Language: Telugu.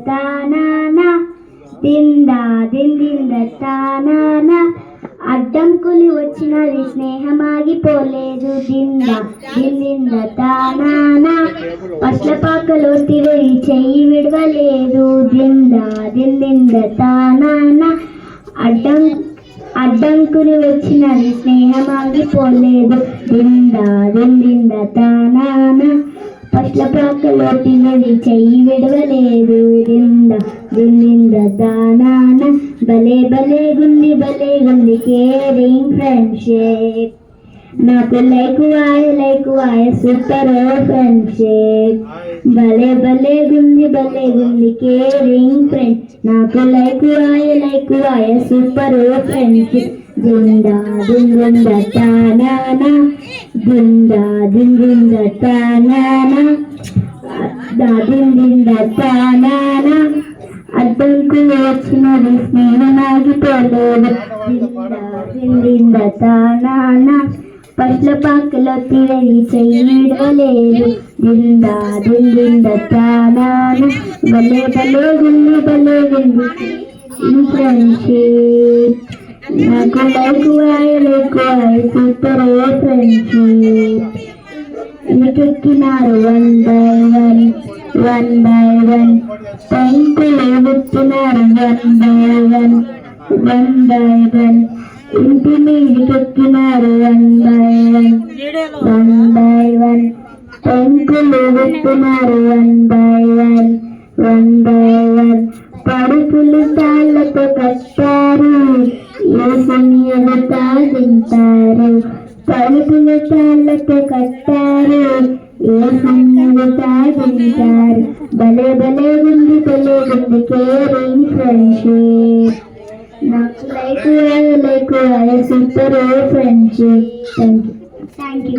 తానా దిందా దింద తానా అడ్డంకులు వచ్చినది స్నేహం ఆగిపోలేదు దిందా దింద తానా పట్లపాకలో తిరిగి చెయ్యి విడవలేదు దిందా దింద తానా అడ్డంకులు వచ్చినది స్నేహం ఆగిపోలేదు దిందా దింద తానా పట్లపాకలో తిరిగి చెయ్యి విడవలేదు దిందా దింద తానా భలే భలే గుంది కేరింగ్ ఫ్రెండ్షిప్ నాకు లైక్ వాయ సూపర్ ఫ్రెండ్షిప్ భలే భలే గుంది కేరింగ్ ఫ్రెండ్ నాకు లైక్ వాయ సూపర్ ఫ్రెండ్షిప్ దిందా దింద తానా దిందా దింద తానా దింద తానా అడ్డంకులు వచ్చినది స్నేహం ఆగిపోలేదు దింద తానా పట్లపాకలో తిరిగి చెయ్యి విడవలేదు దిందా దింద తానా భలే భలే గుంది ఫ్రెండ్షిప్ నాకు లైక్ వాయ సూపర్ ఫ్రెండ్షిప్ ఇంకెక్కినారు వన్ బై వన్ టెంకులు ఎత్తున్నారు వన్ బై వన్ ఇంటి మీదకెక్కినారు వన్ బై వన్ టెంకులు ఎత్తున్నారు వన్ బై వన్ పడుపులు తాళ్ళతో కట్టారు ఏ సమయంలో తాగింటారు పడుపులు తాళ్ళతో కట్టారు ఏ సమయంలో తాగింటారు భలే భలే గుంది కేరింగ్ ఫ్రెండ్షిప్ నాకు లైక్ వాయ సూపర్ ఫ్రెండ్షిప్ థ్యాంక్ యూ